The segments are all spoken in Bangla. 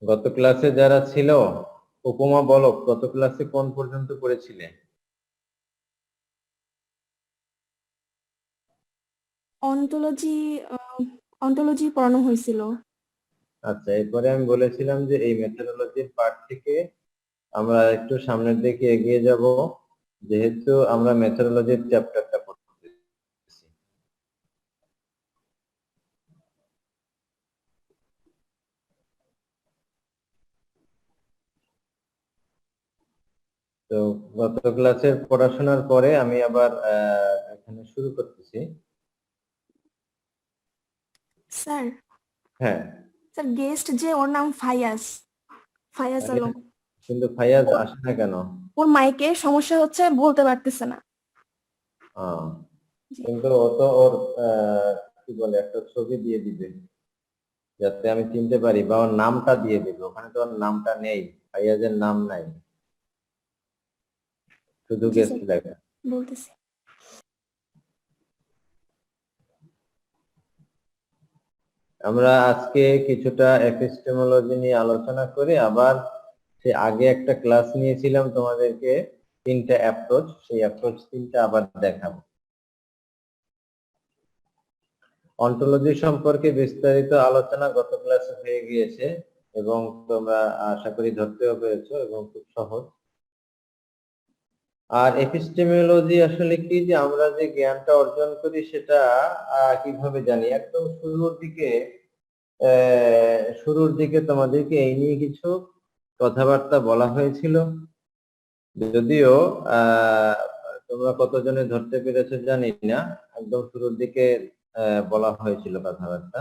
গত ক্লাসে যারা ছিল, উপমা বলো, গত ক্লাসে কোন পর্যন্ত পড়েছিলে? অন্টোলজি অন্টোলজি পড়ানো হয়েছিল। আচ্ছা, এরপরে আমি বলেছিলাম যে এই মেথোডোলজির পার্ট থেকে আমরা একটু সামনের দিকে এগিয়ে যাব, যেহেতু আমরা মেথোডোলজির চ্যাপ্টারটা পড়তেছি। তো গত ক্লাসের পড়াশোনার পরে আমি আবার এখানে শুরু করতেছি। স্যার হ্যাঁ, স্যার গেস্ট যে ওর নাম ফায়াজ ফায়াজ আলম। কিন্তু ফাইয়াজ ওর আসে না কেন? ওর মাইকে সমস্যা হচ্ছে, বলতে পারতেছে না। জি কিন্তু ও তো ওর কি বলে একটা ছবি দিয়ে দিবে যাতে আমি চিনতে পারি, বা ওর নামটা দিয়ে দিবে। ওখানে তো ওর নামটা নেই, ফাইয়াজের নাম নাই, শুধু জি গেস্ট স্যার, লেখা। বলতেছি। আমরা আজকে কিছুটা এপিস্টেমোলজি নিয়ে আলোচনা করে আবার সে আগে একটা ক্লাস নিয়েছিলাম তোমাদেরকে, তিনটা অ্যাপ্রোচ, সেই অ্যাপ্রোচ তিনটা আবার দেখাবো। অন্টোলজি সম্পর্কে বিস্তারিত আলোচনা গত ক্লাসে হয়ে গিয়েছে এবং তোমরা আশা করি ধরতেও পেরেছো এবং খুব সহজ। আর এপিস্টেমোলজি আসলে কি, যে আমরা যে জ্ঞানটা অর্জন করি সেটা কিভাবে জানি। একদম শুরুর দিকে তোমাদেরকে এই নিয়ে কিছু কথাবার্তা বলা হয়েছিল, যদিও তোমরা কতজনে ধরতে পেরেছো জানি না। একদম শুরুর দিকে বলা হয়েছিল কথাবার্তা।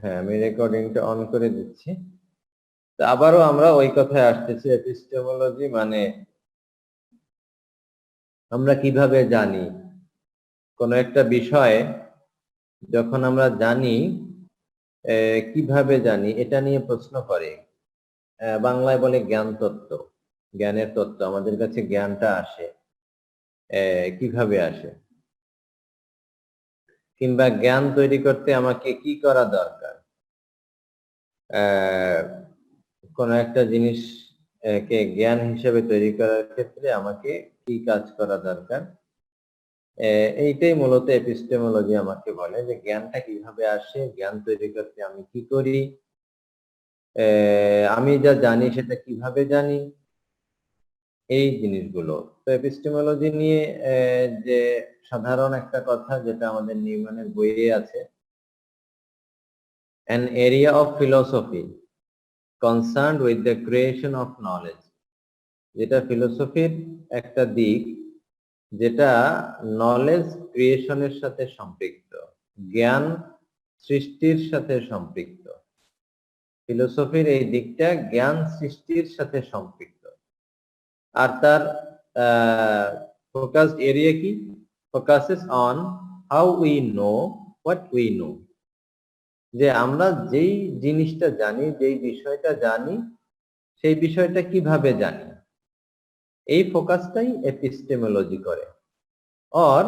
হ্যাঁ, আমি রেকর্ডিংটা অন করে দিচ্ছি। তো আবারও আমরা ওই কথায় আসতেছি, এপিস্টেমোলজি মানে আমরা কিভাবে জানি কোন একটা বিষয়। যখন আমরা জানি, কিভাবে জানি এটা নিয়ে প্রশ্ন করে, বাংলায় বলে জ্ঞান তত্ত্ব, জ্ঞানের তত্ত্ব। আমাদের কাছে জ্ঞানটা আসে কিভাবে আসে, কিংবা জ্ঞান তৈরি করতে আমাকে কি করা দরকার, কোন একটা জিনিস কে জ্ঞান হিসেবে তৈরি করার ক্ষেত্রে আমাকে কি কাজ করা দরকার। এইটাই মূলত এপিস্টেমোলজি আমাকে বলে, যে জ্ঞানটা কিভাবে আসে, জ্ঞান তৈরি করতে আমি কি করি, আমি যা জানি সেটা কিভাবে জানি, এই জিনিসগুলো। তো এপিস্টেমোলজি নিয়ে যে সাধারণ একটা কথা, যেটা আমাদের নিউম্যানের বইয়ে আছে, an area of philosophy concerned with the creation of knowledge, যেটা ফিলোসফির একটা দিক যেটা নলেজ ক্রিয়েশনের সাথে সম্পৃক্ত, জ্ঞান সৃষ্টির সাথে সম্পৃক্ত। ফিলোসফির এই দিকটা জ্ঞান সৃষ্টির সাথে সম্পৃক্ত। আর তার ফোকাসড এরিয়া কি? Focuses on how we know what we know, যে আমরা যেই জিনিসটা জানি, যেই বিষয়টা জানি, সেই বিষয়টা কিভাবে জানি, এই ফোকাসটাই এপিস্টেমোলজি করে। or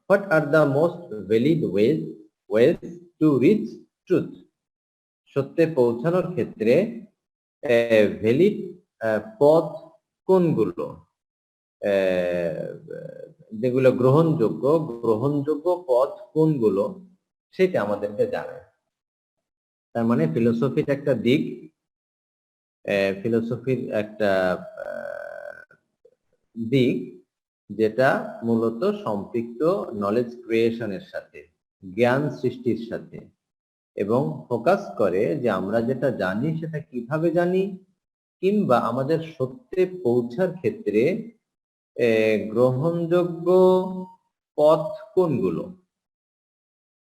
what are the most valid ways to reach truth, সত্যে পৌঁছানোর ক্ষেত্রে ভ্যালিড পথ কোনগুলো, যেগুলো গ্রহণযোগ্য পথ কোনগুলো, সেটা আমাদেরকে জানায়। তার মানে ফিলোসফির একটা দিক, ফিলোসফির একটা দিক যেটা মূলত সম্পৃক্ত নলেজ ক্রিয়েশনের সাথে, জ্ঞান সৃষ্টির সাথে, এবং ফোকাস করে যে আমরা যেটা জানি সেটা কিভাবে জানি, কিংবা আমাদের সত্যে পৌঁছার ক্ষেত্রে গ্রহণযোগ্য পথ কোনগুলো।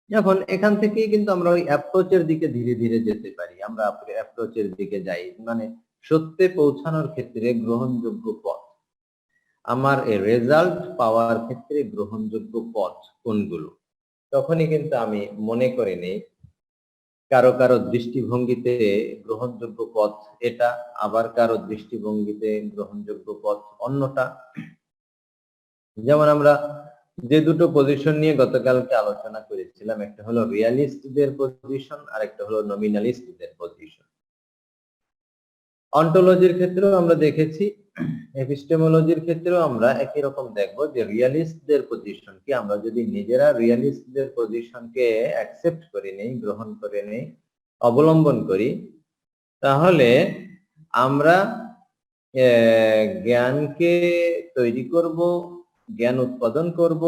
এখন এখান থেকেই কিন্তু আমরা ওই অ্যাপ্রোচের দিকে ধীরে ধীরে যেতে পারি। আমরা অ্যাপ্রোচের দিকে যাই, মানে সত্যে পৌঁছানোর ক্ষেত্রে গ্রহণযোগ্য পথ, আমার রেজাল্ট পাওয়ার ক্ষেত্রে গ্রহণযোগ্য পথ কোনগুলো। তখনই কিন্তু আমি মনে করে নেই কারো কারো দৃষ্টিভঙ্গিতে গ্রহণযোগ্য পথ এটা, আবার কারো দৃষ্টিভঙ্গিতে গ্রহণযোগ্য পথ অন্যটা। যেমন আমরা যে দুটো পজিশন নিয়ে গতকালকে আলোচনা করেছিলাম, একটা হলো রিয়ালিস্টদের পজিশন আর একটা হলো নমিনালিস্টদের পজিশন। অন্টোলজির ক্ষেত্রেও আমরা দেখেছি, এপিস্টেমোলজির ক্ষেত্রেও আমরা একই রকম দেখব যে রিয়ালিস্টদের পজিশনকে আমরা যদি নিজেরা রিয়ালিস্টদের পজিশনকে অ্যাকসেপ্ট করে নেই, গ্রহণ করে নেই, অবলম্বন করি, তাহলে আমরা জ্ঞানকে তৈরি করব, জ্ঞান উৎপাদন করব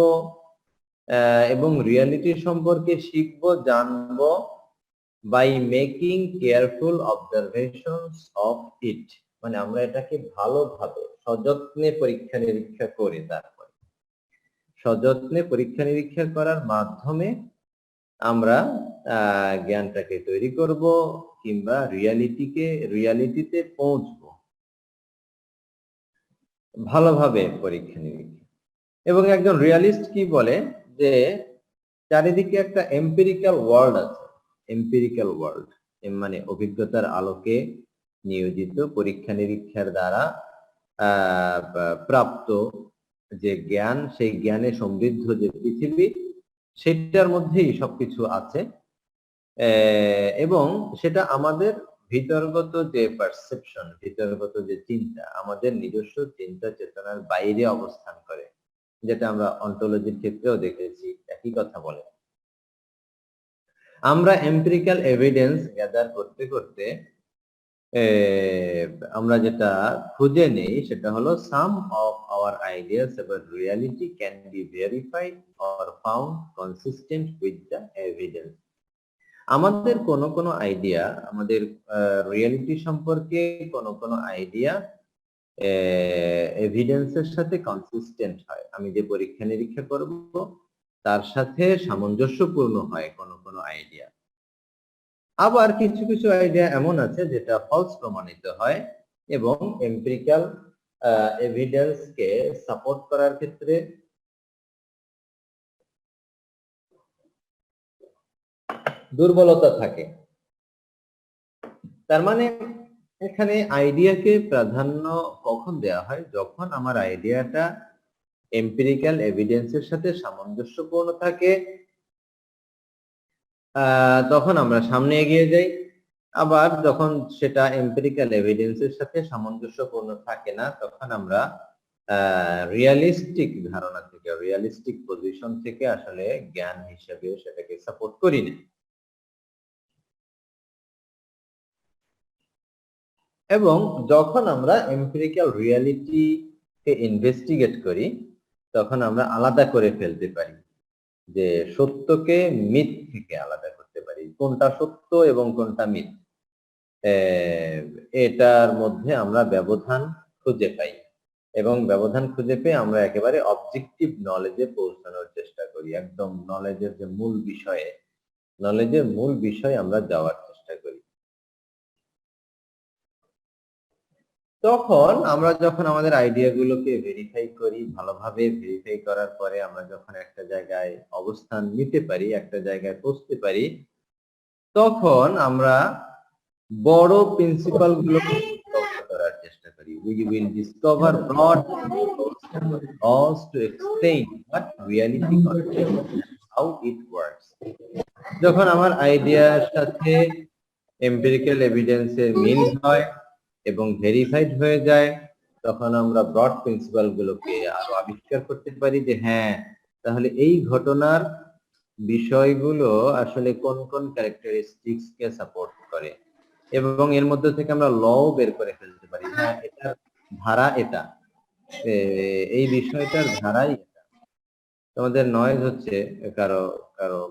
এবং রিয়ালিটি সম্পর্কে শিখব, জানব by making careful observations of it. মানে আমরা এটাকে ভালোভাবে সযত্নে পরীক্ষা নিরীক্ষা করে, তারপরে সযত্নে পরীক্ষা নিরীক্ষা করার মাধ্যমে আমরা জ্ঞানটাকে তৈরি করব কিংবা রিয়ালিটিতে পৌঁছবো ভালোভাবে পরীক্ষা নিরীক্ষা। এবং একজন রিয়ালিস্ট কি বলে যে চারিদিকে একটা এম্পিরিক্যাল ওয়ার্ল্ড আছে। এম্পিরিক্যাল ওয়ার্ল্ড মানে অভিজ্ঞতার আলোকে নিয়োজিত পরীক্ষা নিরীক্ষার দ্বারা প্রাপ্ত যে জ্ঞান, সেই জ্ঞানে সমৃদ্ধ যে পৃথিবী, সেটার মধ্যেই সবকিছু আছে এবং সেটা আমাদের ভিতরগত যে পারসেপশন, ভিতরগত যে চিন্তা, আমাদের নিজস্ব চিন্তা চেতনার বাইরে অবস্থান করে, যেটা আমরা অন্টোলজির ক্ষেত্রেও দেখেছি একই কথা বলে। আমরা এম্পিরিক্যাল এভিডেন্স গ্যাদার করতে করতে আমরা যেটা খুঁজে নেই সেটা হলো some of our ideas about reality can be verified or found consistent with the evidence. আমাদের কোনো আইডিয়া, আমাদের রিয়ালিটি সম্পর্কে কোনো আইডিয়া এভিডেন্সের সাথে কনসিস্টেন্ট হয়। আমি যে পরীক্ষা নিরীক্ষা করব তার সাথে সামঞ্জস্যপূর্ণ হয় কোনো আইডিয়া। আবার কিছু কিছু আইডিয়া এমন আছে যেটা ফলস প্রমাণিত হয় এবং এম্পিরিক্যাল এভিডেন্সকে সাপোর্ট করার ক্ষেত্রে দুর্বলতা থাকে। তার মানে এখানে আইডিয়াকে প্রাধান্য কখন দেওয়া হয়? যখন আমার আইডিয়াটা এম্পিরিক্যাল এভিডেন্সের সাথে সামঞ্জস্যপূর্ণ থাকে, তখন আমরা সামনে এগিয়ে যাই। আবার যখন সেটা এম্পিরিক্যাল এভিডেন্সের সাথে সামঞ্জস্যপূর্ণ থাকে না, তখন আমরা রিয়ালিস্টিক ধারণা থেকে, রিয়ালিস্টিক পজিশন থেকে আসলে জ্ঞান হিসেবে সেটাকে সাপোর্ট করি না। এবং যখন আমরা এম্পিরিক্যাল রিয়ালিটিকে ইনভেস্টিগেট করি, তখন আমরা আলাদা করে ফেলতে পারি, যে সত্যকে মিথ থেকে আলাদা করতে পারি, কোনটা সত্য এবং কোনটা মিথ, এটার মধ্যে আমরা ব্যবধান খুঁজে পাই এবং ব্যবধান খুঁজে পেয়ে আমরা একেবারে অবজেক্টিভ নলেজে পৌঁছানোর চেষ্টা করি। একদম নলেজের যে মূল বিষয়ে আমরা যাওয়ার চেষ্টা করি। তখন আমরা যখন আমাদের আইডিয়াগুলোকে ভেরিফাই করি, ভালোভাবে ভেরিফাই করার পরে আমরা যখন একটা জায়গায় অবস্থান নিতে পারি, একটা জায়গায় পৌঁছতে পারি, তখন আমরা বড় প্রিন্সিপাল গুলোকে করার চেষ্টা করি। We will discover broad laws to explain what reality contains and how it works. যখন আমার আইডিয়ার সাথে এম্পিরিক্যাল এভিডেন্সের মিল হয় এবং ভেরিফাইড হয়ে যায়, তখন আমরা ব্রড প্রিন্সিপাল গুলোকে আরো আবিষ্কার করতে পারি যে হ্যাঁ, তাহলে এই ঘটনার বিষয়গুলো আসলে কোন কোন ক্যারেক্টারিস্টিক্স কে সাপোর্ট করে এবং এর মধ্যে থেকে আমরা লও বের করে ফেলতে পারি। হ্যাঁ, এটার ধারা এটা, এই বিষয়টার ধারাই এটা। তোমাদের নয়েজ হচ্ছে কারো কারো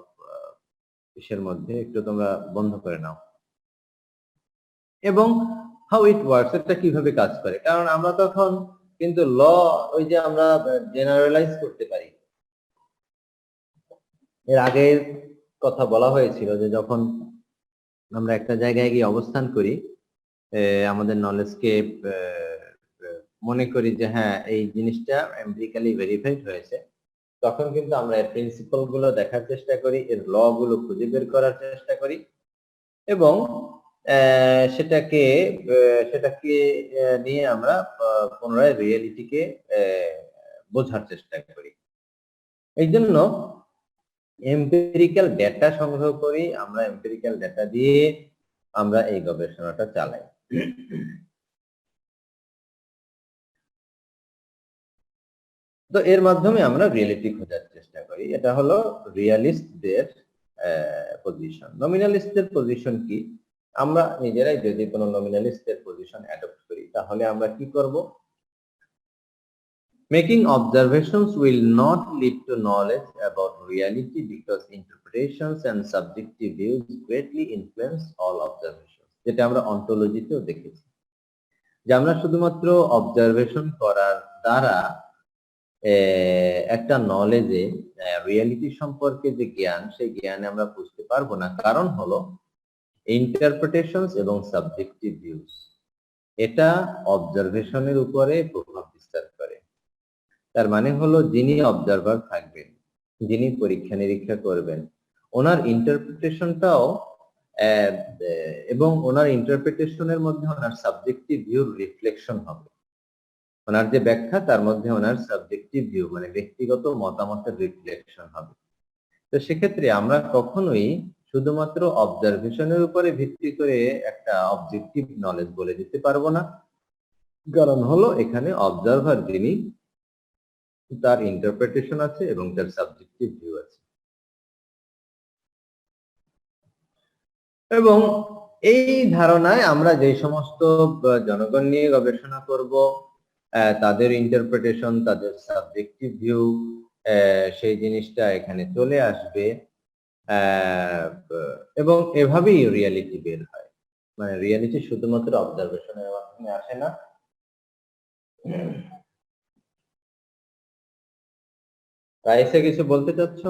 ইসের মধ্যে, একটু তোমরা বন্ধ করে নাও। এবং হাউ ইট ওয়ার্কস, এটা কিভাবে কাজ করে, কারণ আমরা তখন কিন্তু ওই যে আমরা জেনারেলাইজ করতে পারি। এর আগে কথা বলা হয়েছিল যে যখন আমরা একটা জায়গায় গিয়ে অবস্থান করি, আমাদের নলেজকে মনে করি যে হ্যাঁ, এই জিনিসটা এম্পিরিক্যালি ভেরিফাইড হয়েছে, তখন কিন্তু আমরা এর প্রিন্সিপাল গুলো দেখার চেষ্টা করি, এর ল গুলো খুঁজে বের করার চেষ্টা করি এবং সেটাকে নিয়ে আমরা পুনরায় রিয়েলিটিকে বোঝার চেষ্টা করি। এই জন্য এম্পিরিক্যাল ডেটা সংগ্রহ করি, আমরা এম্পিরিক্যাল ডেটা দিয়ে আমরা এই গবেষণাটা চালাই। তো এর মাধ্যমে আমরা রিয়েলিটি খোঁজার চেষ্টা করি। এটা হলো রিয়ালিস্টদের পজিশন। নমিনালিস্টদের পজিশন কি? আমরা নিজেরাই যদি কোনো নমিনালিস্টদের পজিশন অ্যাডপ্ট করি তাহলে আমরা কি করব? Making observations will not lead to knowledge about reality because interpretations and subjective views greatly influence all observations. যেটা আমরা অন্টোলজিতেও দেখেছি যে আমরা শুধুমাত্র অবজারভেশন করার দ্বারা একটা নলেজে রিয়েলিটি সম্পর্কে যে জ্ঞান, সেই জ্ঞানে আমরা বুঝতে পারবো না। কারণ হলো ইন্টারপ্রিটেশনস এবং সাবজেক্টিভ ভিউজ, এটা অবজারভেশনের উপরে প্রভাব বিস্তার করে। তার মানে হলো যিনি অবজারভার থাকবেন, যিনি পরীক্ষা নিরীক্ষা করবেন, ওনার ইন্টারপ্রিটেশনটাও এবং ওনার ইন্টারপ্রিটেশনের মধ্যে ওনার সাবজেক্টিভ ভিউর রিফ্লেকশন হবে। ওনার যে ব্যাখ্যা তার মধ্যে ওনার সাবজেক্টিভ ভিউ মানে ব্যক্তিগত মতামতের রিফ্লেকশন হবে। তো সেক্ষেত্রে আমরা কখনোই শুধুমাত্র অবজারভেশনের উপরে ভিত্তি করে একটা অবজেক্টিভ নলেজ বলে দিতে পারবো না। কারণ হলো এখানে অবজারভার যিনি, তার ইন্টারপ্রিটেশন আছে এবং তার সাবজেক্টিভ ভিউ আছে। এবং এই ধারণায় আমরা যে সমস্ত জনগণ নিয়ে গবেষণা করব, তাদের ইন্টারপ্রিটেশন, তাদের সাবজেক্টিভ ভিউ, সেই জিনিসটা এখানে চলে আসবে এবং এভাবেই রিয়েলিটি বের হয়। মানে রিয়েলিটি শুধুমাত্র অবজারভেশনের মাধ্যমে আসে না। রাইসা কিছু বলতে চাচ্ছ?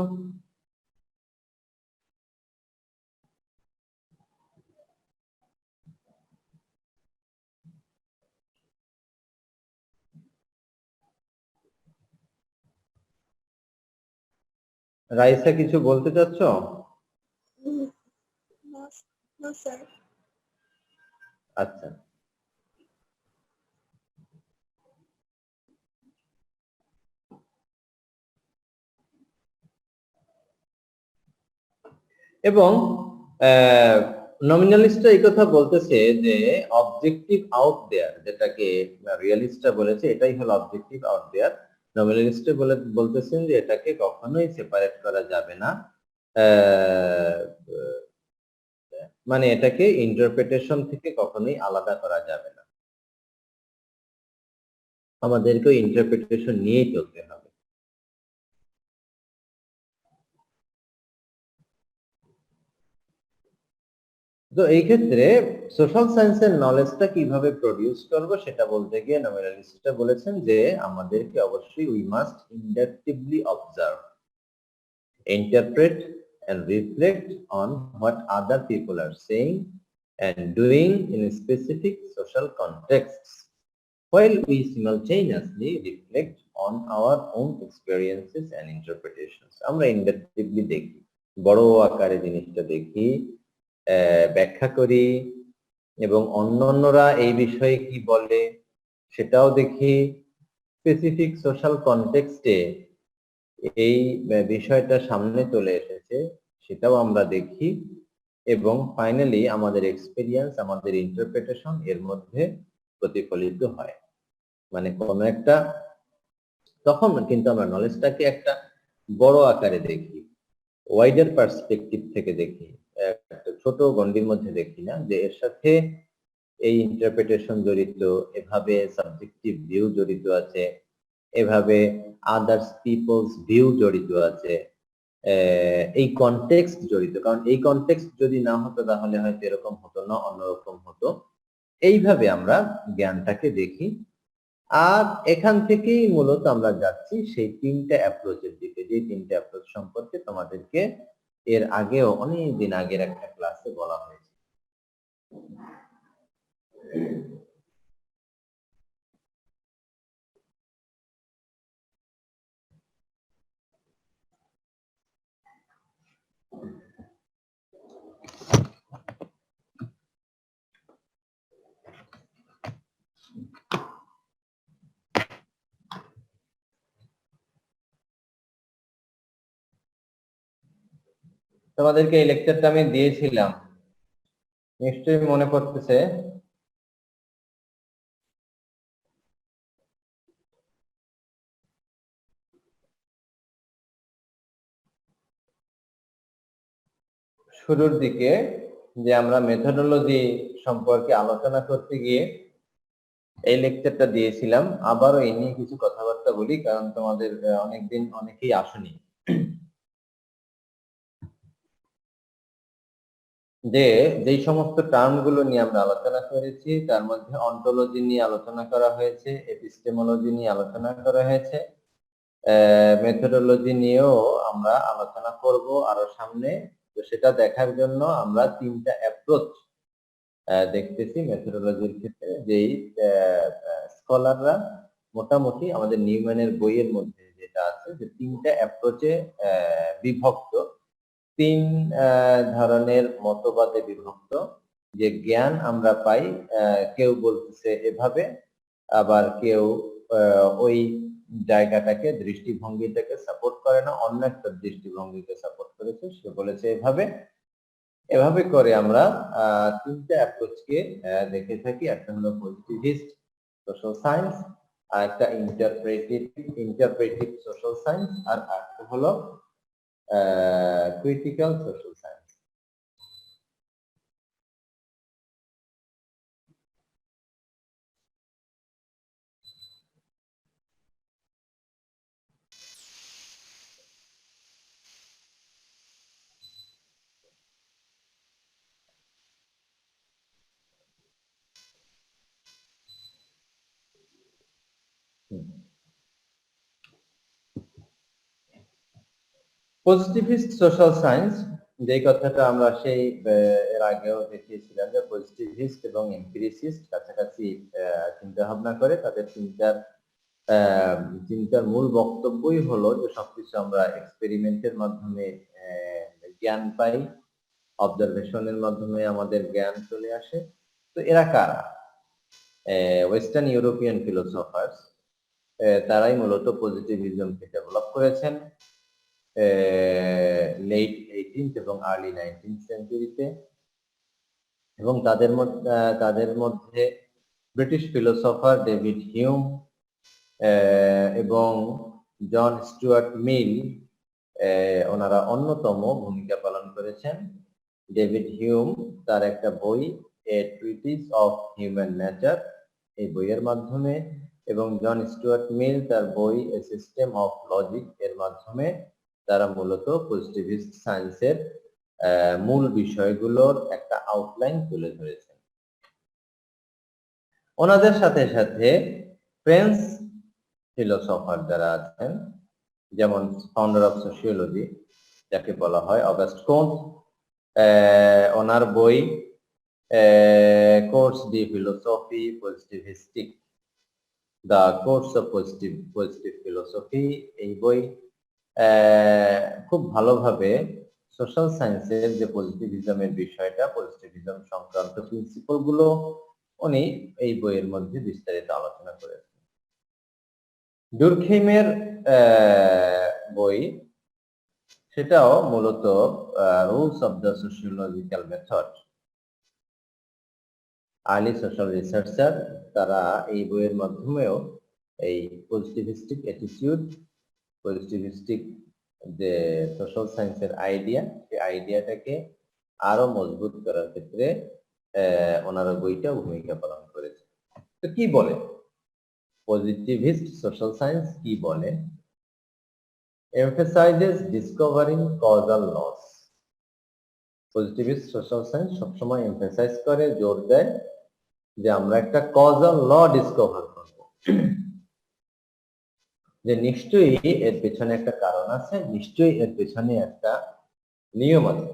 রাইসা কিছু বলতে চাচ্ছ? আচ্ছা, এবং নমিনালিস্টরা এই কথা বলতেছে যে অবজেক্টিভ আউট দেয়ার, যেটাকে রিয়েলিস্টরা বলেছে এটাই হলো অবজেক্টিভ আউট দেয়ার। নমিনালিস্টরা বলতেছেন যে এটাকে কখনোই সেপারেট করা যাবে না, মানে এটাকে ইন্টারপ্রিটেশন থেকে কখনোই আলাদা করা যাবে না, আমাদেরকে ইন্টারপ্রিটেশন নিয়েই চলতে হবে। তো এই ক্ষেত্রে সোশ্যাল সায়েন্সের নলেজটা কিভাবে প্রডিউস করব সেটা বলতে গিয়ে নমিনালিস্টরা বলেছেন যে আমাদেরকে অবশ্যই we must inductively observe, interpret and reflect on what other people are saying and doing in specific social contexts while we simultaneously reflect on our own experiences and interpretations. আমরা ইন্ডাকটিভলি দেখি, বড় আকারে জিনিসটা দেখি, ব্যাখ্যা করি এবং অন্যান্যরা এই বিষয়ে কি বলে সেটাও দেখি, স্পেসিফিক সোশ্যাল কনটেক্সটে এই বিষয়টা সামনে চলে এসেছে সেটাও আমরা দেখি এবং ফাইনালি আমাদের এক্সপেরিয়েন্স, আমাদের ইন্টারপ্রিটেশন এর মধ্যে প্রতিফলিত হয়। মানে কোন একটা, তখন কিন্তু আমরা নলেজটাকে একটা বড় আকারে দেখি, ওয়াইডার পার্সপেক্টিভ থেকে দেখি, একটা ছোট গণ্ডির মধ্যে দেখি না যে এর সাথে এই ইন্টারপ্রিটেশন জড়িত, এভাবে সাবজেক্টিভ ভিউ জড়িত আছে, এভাবে আদার্স পিপলস ভিউ জড়িত আছে, এই কনটেক্সট জড়িত। কারণ এই কনটেক্সট যদি না হতো তাহলে হয়তো এরকম হতো না, অন্যরকম হতো। এইভাবে আমরা জ্ঞানটাকে দেখি আর এখান থেকেই মূলত আমরা যাচ্ছি সেই তিনটা অ্যাপ্রোচের দিকে, যে তিনটা অ্যাপ্রোচ সম্পর্কে তোমাদেরকে এর আগেও অনেক দিন আগের একটা ক্লাসে বলা হয়েছে। তোমাদেরকে এই লেকচারটা আমি দিয়েছিলাম, নিশ্চয়ই মনে পড়তেছে। শুরুর দিকে যে আমরা মেথডোলজি সম্পর্কে আলোচনা করতে গিয়ে এই লেকচারটা দিয়েছিলাম। আবারও এই নিয়ে কিছু কথাবার্তা বলি, কারণ তোমাদের অনেকদিন অনেকেই আসেনি। যে যেই সমস্ত টার্ম গুলো নিয়ে আমরা আলোচনা করেছি তার মধ্যে অন্টোলজি নিয়ে আলোচনা করা হয়েছে, এপিস্টেমোলজি নিয়ে আলোচনা করা হয়েছে, মেথডোলজি নিয়েও আমরা আলোচনা করব আরো সামনে। তো সেটা দেখার জন্য আমরা 3টা অ্যাপ্রোচ দেখতেছি মেথডোলজির ক্ষেত্রে, যেই স্কলাররা মোটামুটি আমাদের নিউম্যানের বইয়ের মধ্যে যেটা আছে যে 3টা অ্যাপ্রোচে বিভক্ত, 3 ধরনের মতবাদে বিভক্ত। যে জ্ঞান আমরা পাই, কেউ বলতেছে এভাবে, আবার কেউ ওই জায়গাটাকে দৃষ্টিভঙ্গিটাকে সাপোর্ট করে না, অন্য একটা দৃষ্টিভঙ্গিকে সাপোর্ট করেছে, সে বলেছে এভাবে। এভাবে করে আমরা 3টা অ্যাপ্রোচকে দেখে থাকি। একটা হলো পজিটিভিস্ট সোশ্যাল সায়েন্স, আর একটা ইন্টারপ্রেটিভ সোশ্যাল সায়েন্স, আর একটা হলো critical social science. Positivist social science, যে কথাটা আমরা সেই এর আগেও দেখিয়েছিলাম যে পজিটিভিস্ট এবং এমপিরিসিস্ট কাছাকাছি চিন্তা ভাবনা করে। তাদের চিন্তার মূল বক্তব্যই হলো যে সবকিছু আমরা এক্সপেরিমেন্টের মাধ্যমে জ্ঞান পাই, অবজারভেশনের মাধ্যমে আমাদের জ্ঞান চলে আসে। তো এরা কারা? ওয়েস্টার্ন ইউরোপিয়ান ফিলোসফার্স, তারাই মূলত পজিটিভিজমকে ডেভেলপ করেছেন লেট 18th এবং আর্লি 19th সেঞ্চুরিতে। এবং তাদের মধ্যে ব্রিটিশ ফিলোসফার ডেভিড হিউম এবং জন স্টুয়ার্ট মিল, ওনারা অন্যতম ভূমিকা পালন করেছেন। ডেভিড হিউম তার একটা বই এ ট্রিটিস অফ হিউম্যান নেচার, এই বইয়ের মাধ্যমে, এবং জন স্টুয়ার্ট মিল তার বই এ সিস্টেম অফ লজিক এর মাধ্যমে তারা মূলত পজিটিভিস্ট সায়েন্সের মূল বিষয়গুলোর একটা আউটলাইন তুলে ধরেছেন। ওনাদের সাথে সাথে ফ্রেঞ্চ ফিলোসফার যারা আছেন, যেমন ফাউন্ডার অফ সোশিওলজি যাকে বলা হয় অগাস্ট কোন্ট, ওনার বই course de philosophy positivistic, the course of positive philosophy, এই বই খুব ভালোভাবে সোশ্যাল সায়েন্সের যে পজিটিভিজমের বিষয়টা, পজিটিভিজম সংক্রান্ত প্রিন্সিপাল গুলো উনি এই বইয়ের মধ্যে বিস্তারিত আলোচনা করেছেন। ডুরখেইমের বই, সেটাও মূলত rules of the sociological method. Early social researcher তারা এই বইয়ের মাধ্যমেও এই পজিটিভিস্টিক অ্যাটিটিউড, পজিটিভিস্টিক যে সোশ্যাল সায়েন্সের আইডিয়া, সেই আইডিয়াটাকে আরো মজবুত করার ক্ষেত্রে ওনারা বইটা ভূমিকা পালন করেছে। তো কি বলে পজিটিভিস্ট সোশ্যাল সায়েন্স? কি বলে? emphasizes discovering causal laws. Positivist social science সবসময় এমফাসাইজ করে, জোর দেয় যে আমরা একটা কজাল ল ডিসকভার করব, যে নিশ্চয়ই এর পেছনে একটা কারণ আছে, নিশ্চয়ই এর পেছনে একটা নিয়ম আছে।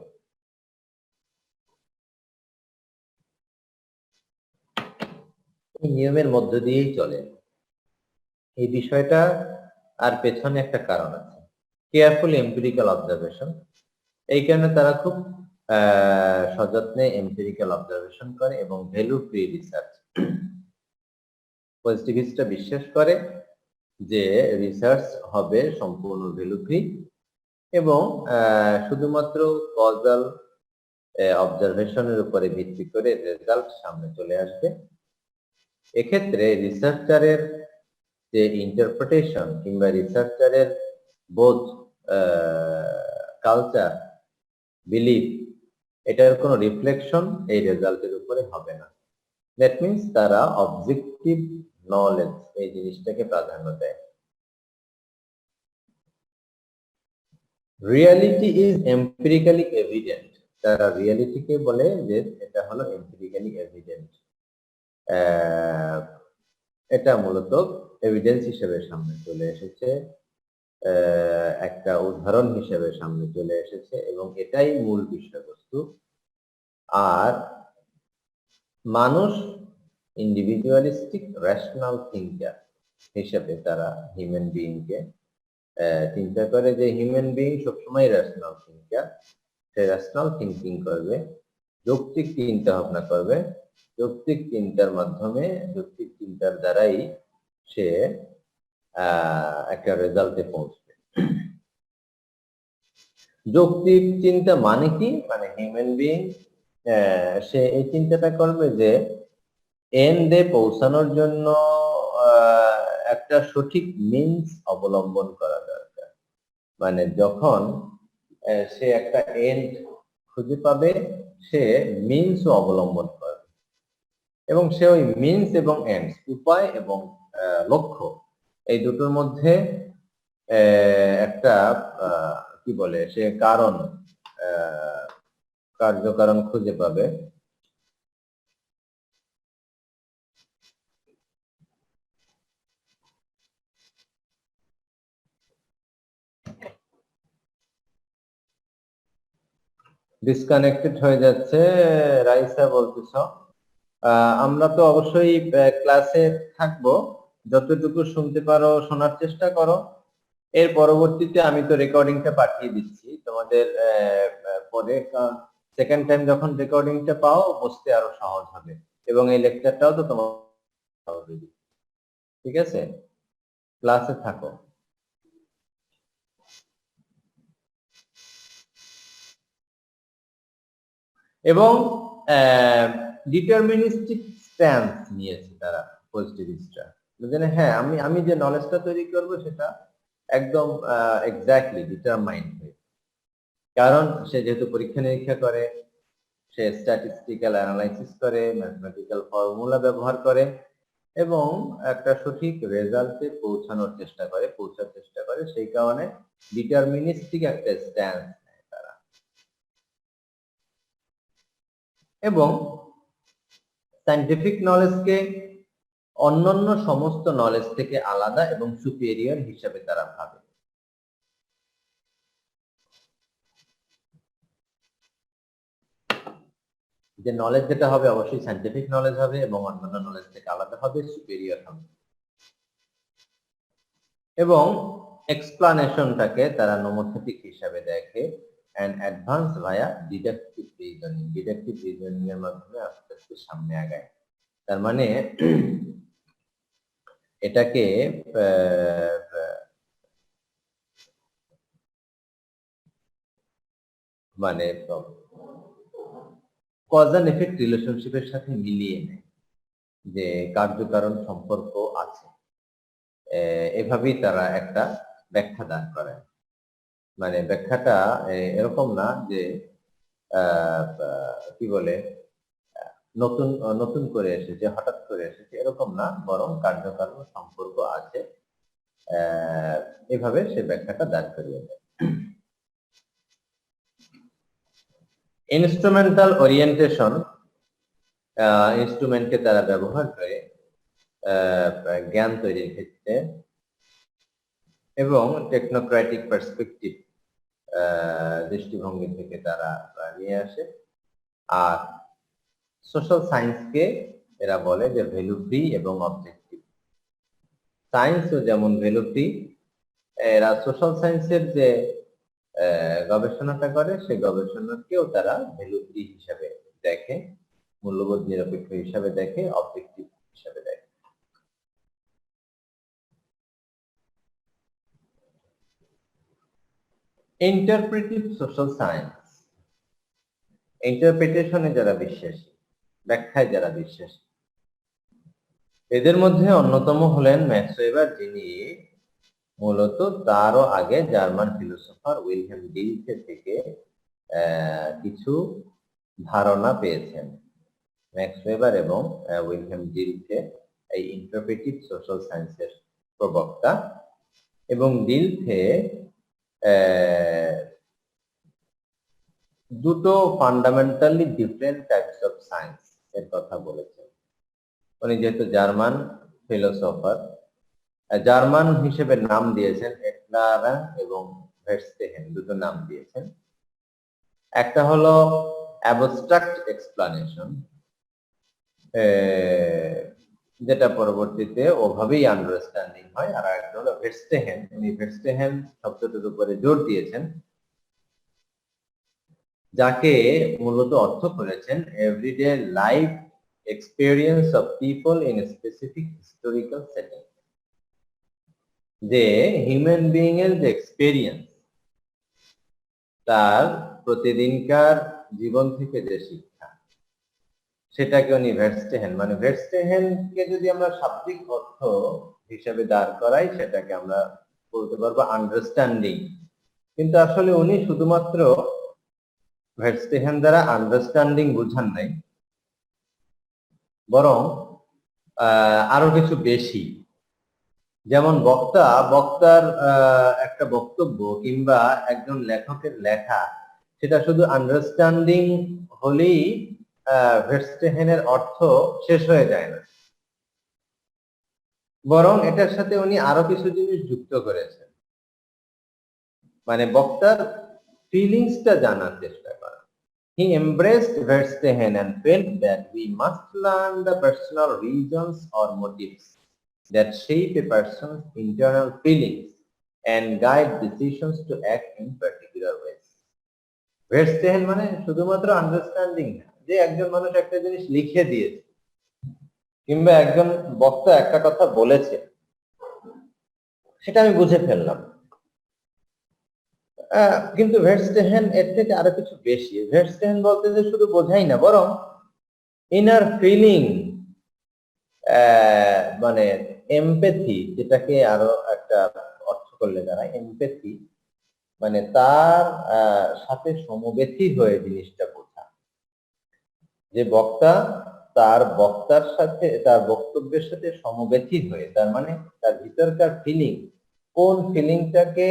এই নিয়মের মধ্য দিয়েই চলে এই বিষয়টা, আর পেছনে একটা কারণ আছে, কেয়ারফুল এম্পিরিক্যাল অবজারভেশন। এই কারণে তারা খুব সযত্নে এম্পিরিক্যাল অবজারভেশন করে এবং ভ্যালু ফ্রি রিসার্চ। পজিটিভিস্টরা বিশ্বাস করে যে রিসার্চ হবে সম্পূর্ণ ভ্যালু ফ্রি, এবং শুধুমাত্র কজাল অবজারভেশনের উপরে ভিত্তি করে রেজাল্ট সামনে চলে আসবে। এক্ষেত্রে রিসার্চারের যে ইন্টারপ্রিটেশন কিংবা রিসার্চারের বোধ, কালচার, বিলিফ, এটার কোনো রিফ্লেকশন এই রেজাল্টের উপরে হবে না। দ্যাট মিনস তারা অবজেক্টিভ নলেজ এই জিনিসটাকে প্রাধান্য দেয়। রিয়ালিটি ইজ এম্পিরিক্যালি এভিডেন্ট, তারা রিয়ালিটিকে বলে যে এটা হলো এম্পিরিক্যালি এভিডেন্ট। এটা মূলত এভিডেন্স হিসেবে সামনে চলে এসেছে, একটা উদাহরণ হিসেবে সামনে চলে এসেছে এবং এটাই মূল বিষয়বস্তু। আর মানুষ ইন্ডিভিজুয়ালিস্টিক রেশনাল থিঙ্কার হিসেবে তারা হিউম্যান বিইংকে চিন্তা করে যে হিউম্যান বিইং সবসময় রেশনাল থিঙ্কার, সে রেশনাল থিঙ্কিং করবে, যৌক্তিক চিন্তা ভাবনা করবে, যৌক্তিক চিন্তার মাধ্যমে, যৌক্তিক চিন্তার দ্বারাই সে একটা রেজাল্টে পৌঁছবে। যৌক্তিক চিন্তা মানে কি? মানে হিউম্যান বিইং সে এই চিন্তাটা করবে যে এন্ডে পৌঁছানোর জন্য একটা সঠিক মিনস অবলম্বন করা দরকার। মানে যখন সে একটা এন্ড খুঁজে পাবে, সে মিনসও অবলম্বন করবে এবং সে ওই মিনস এবং এন্ডস, উপায় এবং লক্ষ্য, এই দুটোর মধ্যে একটা কি বলে সে কারণ, কার্যকারণ খুঁজে পাবে। ডিসকানেক্টেড হয়ে যাচ্ছে রাইসা বলতেছ। আমরা তো অবশ্যই ক্লাসে থাকবো, যতটুকু শুনতে পারো শোনার চেষ্টা করো। এর পরবর্তীতে আমি তো রেকর্ডিংটা পাঠিয়ে দিচ্ছি তোমাদের, পরে সেকেন্ড টাইম যখন রেকর্ডিংটা পাও বুঝতে আরো সহজ হবে এবং এই লেকচারটাও তো তোমার ঠিক আছে। ক্লাসে থাকো। এবং ডিটারমিনিস্টিক স্ট্যান্স নিয়েছে তারা, পজিটিভিস্টরা, বুঝলেন? হ্যাঁ, আমি যে নলেজটা তৈরি করব সেটা একদম এক্স্যাক্টলি ডিটারমাইন্ড হয়ে, কারণ সে যেহেতু পরীক্ষা নিরীক্ষা করে, সে স্ট্যাটিস্টিক্যাল অ্যানালাইসিস করে, ম্যাথমেটিক্যাল ফর্মুলা ব্যবহার করে এবং একটা সঠিক রেজাল্টে পৌঁছানোর চেষ্টা করে, সেই কারণে ডিটারমিনিস্টিক একটা স্ট্যান্স নেয় তারা। এবং সায়েন্টিফিক নলেজকে অন্যান্য সমস্ত নলেজ থেকে আলাদা এবং সুপিরিয়র হিসাবে তারা ভাবে। যে নলেজ যেটা হবে অবশ্যই সায়েন্টিফিক নলেজ হবে এবং অন্যান্য নলেজ থেকে আলাদা হবে, সুপিরিয়র হবে। এবং এক্সপ্লানেশনটাকে তারা নোমোথেটিক হিসাবে দেখে and advance via deductive reasoning, deductive reasoning এর মাধ্যমে আস্তে আস্তে সামনে আগায়। তার মানে এটাকে মানে কজ এন্ড এফেক্ট রিলেশনশিপের সাথে মিলিয়ে নেয় যে কার্যকারণ সম্পর্ক আছে, এভাবেই তারা একটা ব্যাখ্যা দান করে। মানে ব্যাখ্যাটা এরকম না যে কি বলে নতুন নতুন করে এসেছে, হঠাৎ করে এসেছে, এরকম না, বরং কার্যকারণ সম্পর্ক আছে, এভাবে সে ব্যাখ্যাটা দান করিয়ে দেয়। ইনস্ট্রুমেন্টাল ওরিয়েন্টেশন, ইনস্ট্রুমেন্টকে তারা ব্যবহার করে জ্ঞান তৈরির ক্ষেত্রে, এবং টেকনোক্রেটিক পার্সপেক্টিভ দৃষ্টিভঙ্গি থেকে তারা নিয়ে আসে। আর সোশ্যাল সায়েন্সকে এরা বলে যে ভ্যালু ফ্রি এবং অবজেক্টিভ। সায়েন্সও যেমন ভ্যালু ফ্রি, এরা সোশ্যাল সায়েন্সের যে গবেষণাটা করে সেই গবেষণাকেও তারা ভ্যালু ফ্রি হিসাবে দেখে, মূল্যবোধ নিরপেক্ষ হিসাবে দেখে, অবজেক্টিভ হিসাবে দেখে। ইন্টারপ্রেটিভ সোশ্যাল সায়েন্স, ইন্টারপ্রিটেশনে যারা বিশ্বাসী, ব্যাখ্যায় যারা বিশ্বাসী, এদের মধ্যে অন্যতম হলেন ম্যাক্স ওয়েবার, যিনি মূলত তারও আগে জার্মান ফিলোসোফার উইলহেম ডিলফে থেকে কিছু ধারণা পেয়েছেন। ম্যাক্স ওয়েবার এবং উইলহেম ডিলফে এই ইন্টারপ্রেটিভ সোশ্যাল সায়েন্সের প্রবক্তা, এবং ডিলফে দুটো fundamentally different types of science এর কথা বলেছেন। উনি যেহেতু জার্মান ফিলোসোফার, জার্মান হিসেবে নাম দিয়েছেন এটলারা এবং ভেরস্টেহেন, দুটো নাম দিয়েছেন। একটা হলো অ্যাবস্ট্রাক্ট এক্সপ্লানেশন, যেটা পরবর্তীতে ওভাবেই আন্ডারস্ট্যান্ডিং হয়, আর একটা হলো ভেরস্টেহেন। উনি ভেরস্টেহেন শব্দটির উপরে জোর দিয়েছেন, যাকে মূলত অর্থ করেছেন everyday life experience of people in specific historical setting. যে হিউম্যান বিইং এর যে এক্সপেরিয়েন্স, তার প্রতিদিনকার জীবন থেকে যে শিক্ষা, সেটাকে উনি ভেরস্টেহেন, মানে ভেরস্টেহেনকে যদি আমরা শাব্দিক অর্থ হিসেবে দাঁড় করাই, সেটাকে আমরা বলতে পারবো আন্ডারস্ট্যান্ডিং। কিন্তু আসলে উনি শুধুমাত্র ভেরস্টেহেন দ্বারা আন্ডারস্ট্যান্ডিং বুঝান নাই, বরং আরো কিছু বেশি। যেমন বক্তার একটা বক্তব্য কিংবা একজন লেখকের লেখা, সেটা শুধু আন্ডারস্ট্যান্ডিং হলেই ভেরস্টেহেনের অর্থ শেষ হয়ে যায় না, বরং এটার সাথে উনি আরো কিছু জিনিস যুক্ত করেছেন। মানে বক্তার ফিলিংসটা জানার চেষ্টা করা। He embraced Verstehen and felt that we must learn the personal reasons or motives that shape a person's internal feelings and guide decisions to act in particular ways. Verstehen মানে শুধুমাত্র আন্ডারস্ট্যান্ডিং না, যে একজন মানুষ একটা জিনিস লিখে দিয়েছে কিংবা একজন বক্তা একটা কথা বলেছে, সেটা আমি বুঝে ফেললাম। কিন্তু ভেরস্টেহেন এর থেকে আরো কিছু বেশি। ভেরস্টেহেন বলতে যে শুধু বোঝাই না, বরং ইনার ফিলিং, মানে এমপ্যাথি, যেটাকে আরো একটা অর্থ করলে দাঁড়ায় এমপ্যাথি, মানে তার সাথে সমব্যথী হয়ে জিনিসটা বোঝা। যে বক্তা বক্তার সাথে, তার বক্তব্যের সাথে সমব্যথী হয়ে, তার মানে তার ভিতরকার ফিলিং, কোন ফিলিংটাকে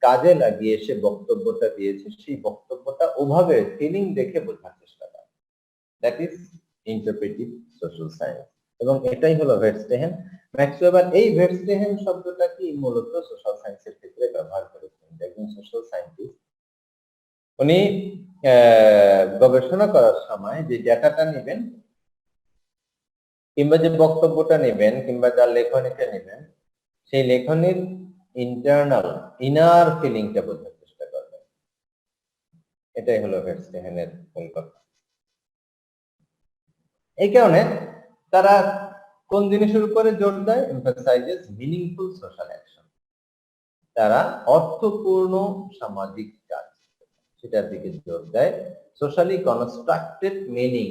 কাজে লাগিয়ে সে বক্তব্যটা দিয়েছে, সেই বক্তব্যটা ওভাবে ফিলিং দেখে বোঝার চেষ্টা করে। দ্যাট ইজ ইন্টারপ্রেটিভ সোশ্যাল সায়েন্স, এবং এটাই হলো ভেরস্টেহেন। ম্যাক্স ওয়েবার এই ভেরস্টেহেন শব্দটা কি মূলত সোশ্যাল সায়েন্সের ক্ষেত্রে ব্যবহার করেছেন। একজন সোশ্যাল সায়েন্টিস্ট, উনি গবেষণা করার সময় যে ডেটাটা নেবেন কিংবা যে বক্তব্যটা নেবেন কিংবা যার লেখনীটা নেবেন, সেই লেখনীর ইনার ফিলিংটা বোঝার চেষ্টা করবেন। এটাই হলো ভেরস্টেহেনের মূল কথা। এই কারণে তারা কোন জিনিসের উপরে জোর দেয়? Emphasises meaningful social action. তারা অর্থপূর্ণ সামাজিক কাজ, সেটার দিকে জোর দেয়। সোশ্যালি কনস্ট্রাক্টেড মিনিং,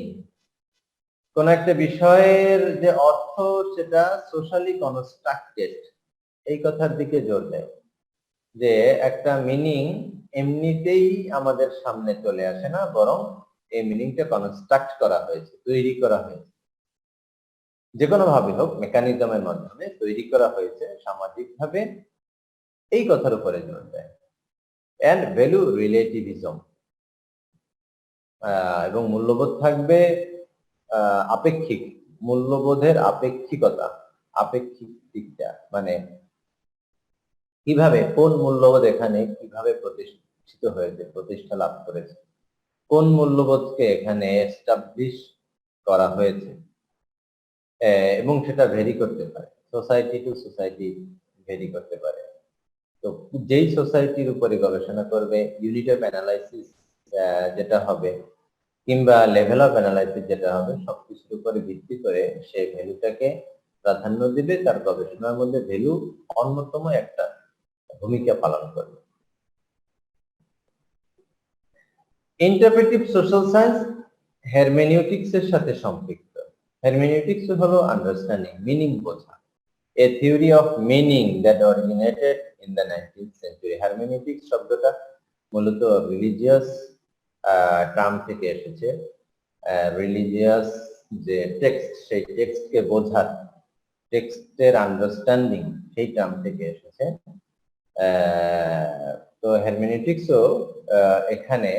কোন একটা বিষয়ের যে অর্থ, সেটা সোশ্যালি কনস্ট্রাক্টেড, এই কথার দিকে জোর দেয়। যে একটা মিনিং এমনিতেই আমাদের সামনে চলে আসে না, বরং এই মিনিংটা কনস্ট্রাক্ট করা হয়েছে, তৈরি করা হয়েছে, যে কোনো ভাবে হোক, মেকানিজমের মাধ্যমে তৈরি করা হয়েছে সামাজিকভাবে, এই কথার উপরে জোর দেয়। এন্ড ভ্যালু রিলেটিভিজম, এবং মূল্যবোধ থাকবে আপেক্ষিক, মূল্যবোধের আপেক্ষিকতা, আপেক্ষিক দিকটা, মানে কিভাবে কোন মূল্যবোধ এখানে কিভাবে প্রতিষ্ঠিত হয়েছে, প্রতিষ্ঠা লাভ করেছে, কোন মূল্যবোধকে এখানে এস্টাবলিশ করা হয়েছে, এবং সেটা ভেরি করতে পারে, সোসাইটি টু সোসাইটি ভেরি করতে পারে। তো যেই সোসাইটির উপরে গবেষণা করবে, ইউনিট অফ অ্যানালাইসিস যেটা হবে কিংবা লেভেল অফ অ্যানালাইসিস যেটা হবে, সবকিছুর উপরে ভিত্তি করে সে ভ্যালুটাকে প্রাধান্য দিবে। তার গবেষণার মধ্যে ভ্যালু অন্যতম একটা ভূমিকা পালন করবে। ইন্টারপ্রেটিভ সোশ্যাল সায়েন্স হেরমেনিউটিক্স এর সাথে সম্পৃক্ত। হেরমেনিউটিক্স হলো আন্ডারস্ট্যান্ডিং, মিনিং বোঝা। A theory of meaning that originated in the 19th century. Hermeneutics শব্দটা মূলত রিলিজিয়াস টার্ম থেকে এসেছে। রিলিজিয়াস যে টেক্সট, সেই টেক্সটকে বোঝার, টেক্সটের আন্ডারস্ট্যান্ডিং, সেই টার্ম থেকে এসেছে। তো হেরমেনিউটিক্সও এখানে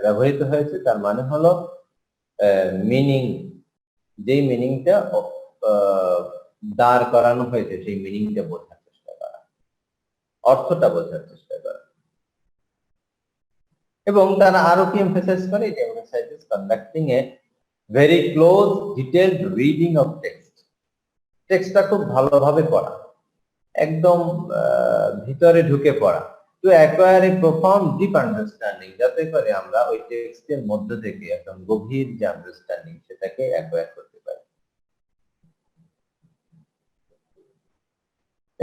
ব্যবহৃত হয়েছে। তার মানে হলো মিনিং, যেই মিনিংটা দাঁড় করানো হয়েছে সেই মিনিংটা বোঝার চেষ্টা করা, অর্থটা বোঝার চেষ্টা করা। এবং তারা আরো কি এমফাসাইজ করে, এটা emphasizes conducting a very close detailed reading of text. টেক্সটটা খুব ভালোভাবে পড়া, একদম ভিতরে ঢুকে পড়া, to acquire a profound deep understanding, যাতে করে আমরা ওই টেক্সটের মধ্য থেকে একদম গভীর যে আন্ডারস্ট্যান্ডিং সেটাকে অ্যাকোয়ার করতে পারি।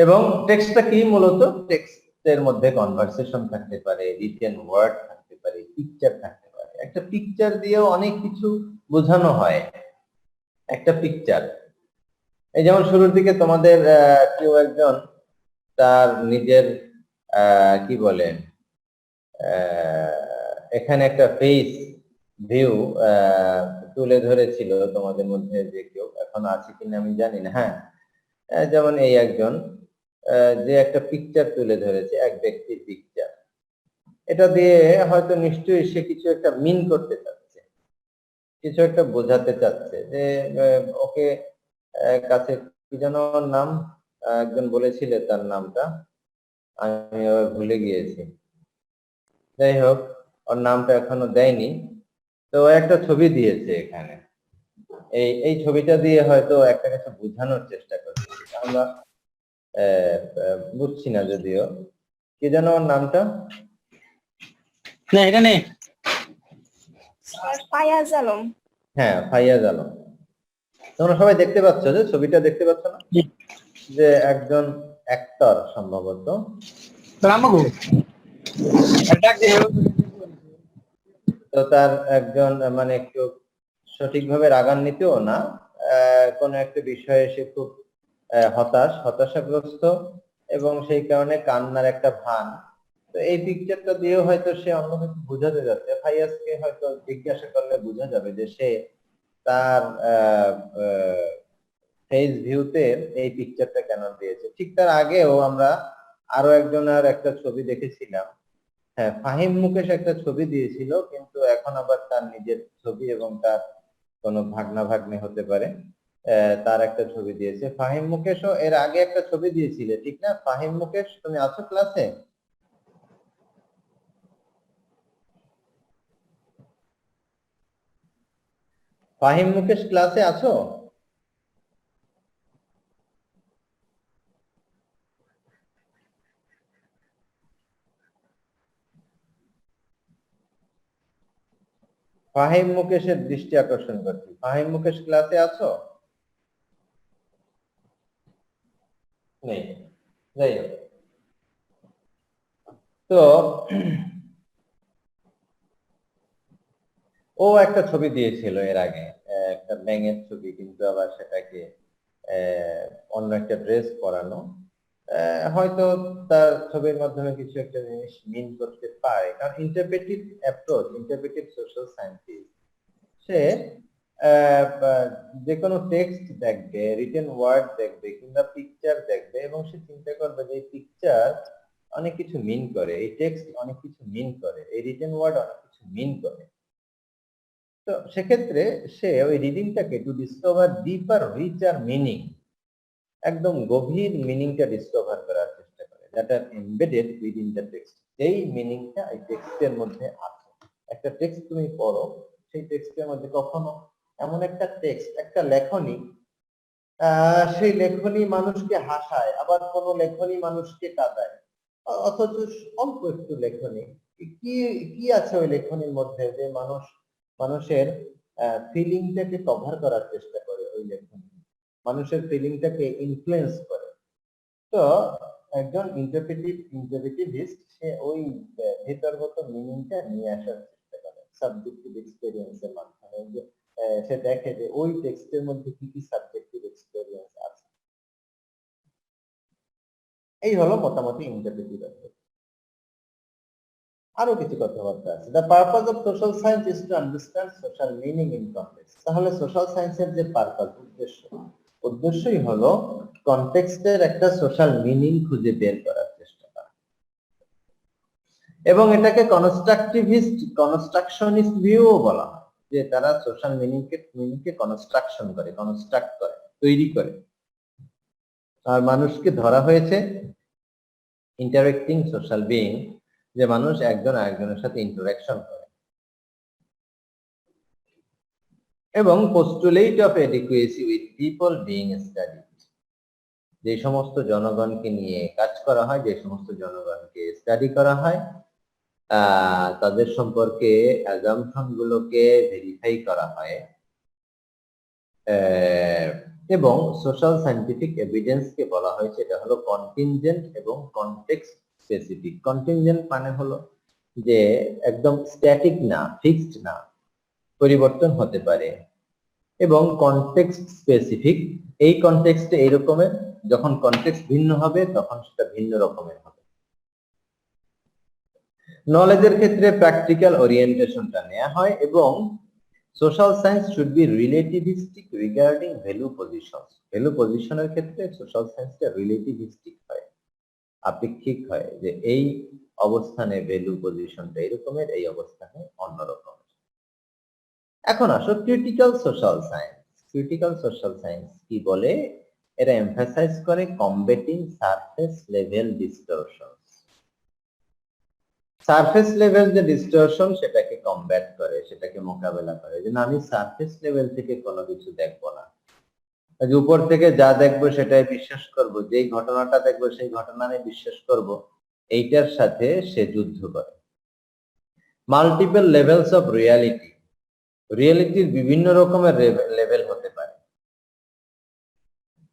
এবং টেক্সটটা কি, মূলত টেক্সটের মধ্যে কনভারসেশন থাকতে পারে, রিটেন ওয়ার্ড থাকতে পারে, পিকচার থাকতে পারে। একটা পিকচার দিয়েও অনেক কিছু বোঝানো হয়। একটা পিকচার, এই যেমন শুরুর দিকে তোমাদের কেউ একজন তার নিজের কি বলে এখানে একটা ফেস ভিউ তুলে ধরেছিল তোমাদের মধ্যে, যে কেউ এখন আছে কিনা আমি জানি না। হ্যাঁ, যেমন এই একজন যে একটা পিকচার তুলে ধরেছে, এক ব্যক্তির পিকচার, এটা দিয়ে হয়তো নিশ্চয়ই সে কিছু একটা মিন করতে চাচ্ছে, কিছু একটা বোঝাতে চাচ্ছে, যে ওকে কাছে কি যেন নাম একজন বলেছিল, তার নামটা আমি আবার ভুলে গিয়েছি। যাই হোক, ওর নামটা এখনো দেয়নি। তো একটা ছবি দিয়েছে এখানে, এই ছবিটা দিয়ে হয়তো একটা কিছু বোঝানোর চেষ্টা করছে, আমরা বুঝছি না যদিও। কি যেন ওর নামটা? না এটা নেই। ফায়াজ আলম। হ্যাঁ, ফাইয়াজ আলম। তোমরা সবাই দেখতে পাচ্ছ যে ছবিটা, দেখতে পাচ্ছ না? যে একজন অ্যাক্টর সম্ভবত, তো তার একজন মানে একটু সঠিকভাবে রাগান্বিতও না, কোন একটা বিষয়ে সে খুব হতাশাগ্রস্ত, এবং সেই কারণে কান্নার একটা ভান। তো এই পিকচারটা দিয়েও হয়তো সে অন্য কিছু বোঝাতে যাচ্ছে। ফাইয়াজকে হয়তো জিজ্ঞাসা করলে বোঝা যাবে যে সে তার ফেস ভিউতে এই পিকচারটা কেন দিয়েছে। ঠিক তার আগেও আমরা আরো একজনের একটা ছবি দেখেছিলাম। হ্যাঁ, ফাহিম মুকেশ একটা ছবি দিয়েছিল, কিন্তু এখন আবার তার নিজের ছবি এবং তার কোনো ভাগনা ভাগ্নে হতে পারে, তার একটা ছবি দিয়েছে। ফাহিম মুকেশও এর আগে একটা ছবি দিয়েছিল, ঠিক না? ফাহিম মুকেশ, তুমি আছো ক্লাসে? ফাহিম মুকেশ ক্লাসে আছো? ফাহিম মুকেশের দৃষ্টি আকর্ষণ করছি। ফাহিম মুকেশ ক্লাসে আছো? নেই, যাই হোক। তো ও একটা ছবি দিয়েছিল এর আগে, একটা ব্যাঙের ছবি, কিন্তু আবার সেটাকে অন্য একটা ড্রেস পরানো। হয়তো তার ছবির মাধ্যমে কিছু একটা জিনিস মিন করতে পারে, কারণ ইন্টারপ্রেটিভ অ্যাপ্রোচ, ইন্টারপ্রেটিভ সোশ্যাল সায়েন্টিস্ট, সে যে কোনো টেক্সট দেখবে, রিটেন ওয়ার্ড দেখবে, কিংবা পিকচার দেখবে, এবং সে চিন্তা করবে যে এই পিকচার অনেক কিছু মিন করে, এই টেক্সট অনেক কিছু মিন করে, এই রিটেন ওয়ার্ড অনেক কিছু মিন করে। তো সেক্ষেত্রে সে ওই রিডিংটাকে to discover deeper richer meaning, একদম গভীর মিনিংটা ডিসকভার করার চেষ্টা করে, that are embedded within the text. এই মিনিংটা এই টেক্সটের মধ্যে আছে। একটা টেক্সট তুমি পড়ো, সেই টেক্সটের মধ্যে কখনো এমন একটা টেক্সট, একটা লেখনী, সেই লেখনী মানুষকে হাসায়, আবার কোন লেখনী মানুষকে কাঁদায়, অথচ অল্প একটু লেখনী, কি কি আছে ওই লেখনীর মধ্যে, যে মানুষের ফিলিংটাকে কভার করার চেষ্টা করে, ওই লেখনী মানুষের ফিলিংটাকে ইনফ্লুয়েন্স করে। তো একজন ইন্টারপ্রেটিভিস্ট সে ওই ভেতরগত মিনিংটা নিয়ে আসার চেষ্টা করে। সাবজেক্টিভ এক্সপেরিয়েন্সের মাধ্যমে, যে সে দেখে যে ওই টেক্সটের মধ্যে কি কি সাবজেক্টিভ এক্সপেরিয়েন্স আছে। এই হলো মোটামুটি ইন্টারপ্রেটিভ অ্যাপ্রোচ। আরো কিছু কথাবার্তা আছে। The purpose of social science is to understand social meaning in context. তাহলে সোশ্যাল সায়েন্সের যে পারপাস, উদ্দেশ্যই হলো কনটেক্সটের একটা সোশ্যাল মিনিং খুঁজে বের করার চেষ্টা করা, এবং এটাকে কনস্ট্রাকশনিস্ট ভিউও বলা হয়, যে তারা সোশ্যাল মিনিংকে কনস্ট্রাক্ট করে, তৈরি করে। আর মানুষকে ধরা হয়েছে ইন্টারেক্টিং সোশ্যাল বিইং, যে মানুষ একজন আরেকজনের সাথে ইন্টারাকশন করে, এবং postulate of adequacy with people being studied, যে সমস্ত জনগণকে নিয়ে কাজ করা হয়, যে সমস্ত জনগণকে স্টাডি করা হয়, তাদের সম্পর্কে অ্যাজাম্পশন গুলোকে ভেরিফাই করা হয়, এবং সোশ্যাল সায়েন্টিফিক এভিডেন্সকে বলা হয়েছে এটা হলো কন্টিনজেন্ট এবং কনটেক্সট স্পেসিফিক। কন্টিনজেন্ট মানে হলো যে একদম স্ট্যাটিক না, ফিক্সড না, পরিবর্তন হতে পারে, এবং কনটেক্সট স্পেসিফিক, এই কনটেক্সটে এই রকমের, যখন কনটেক্সট ভিন্ন হবে তখন সেটা ভিন্ন রকমের হবে। নলেজের ক্ষেত্রে প্র্যাকটিক্যাল ওরিয়েন্টেশনটা নেওয়া হয়, এবং social science should be relativistic regarding value position. Value পজিশনের ক্ষেত্রে সোশ্যাল সায়েন্সটা রিলেটিভিস্টিক হয়, আপেক্ষিক হয়, যে এই অবস্থানে ভ্যালু পজিশনটা এরকমের, এই অবস্থানে অন্যরকম। এখন আসো critical social science. Critical social science কি বলে? এরা এমফাসাইজ করে combating surface level distortion. Surface level যে ডিসটরশন, সেটাকে কমব্যাট করে, সেটাকে মোকাবেলা করে, যে না, আমি সারফেস লেভেল থেকে কোনো কিছু দেখবো না, যে উপর থেকে যা দেখবো সেটাই বিশ্বাস করব, যেই ঘটনাটা দেখবো সেই ঘটনা নিয়ে বিশ্বাস করব, এইটার সাথে সে যুদ্ধ করে। মাল্টিপল লেভেলস অফ রিয়ালিটি, রিয়েলিটির বিভিন্ন রকমের লেভেল হতে পারে।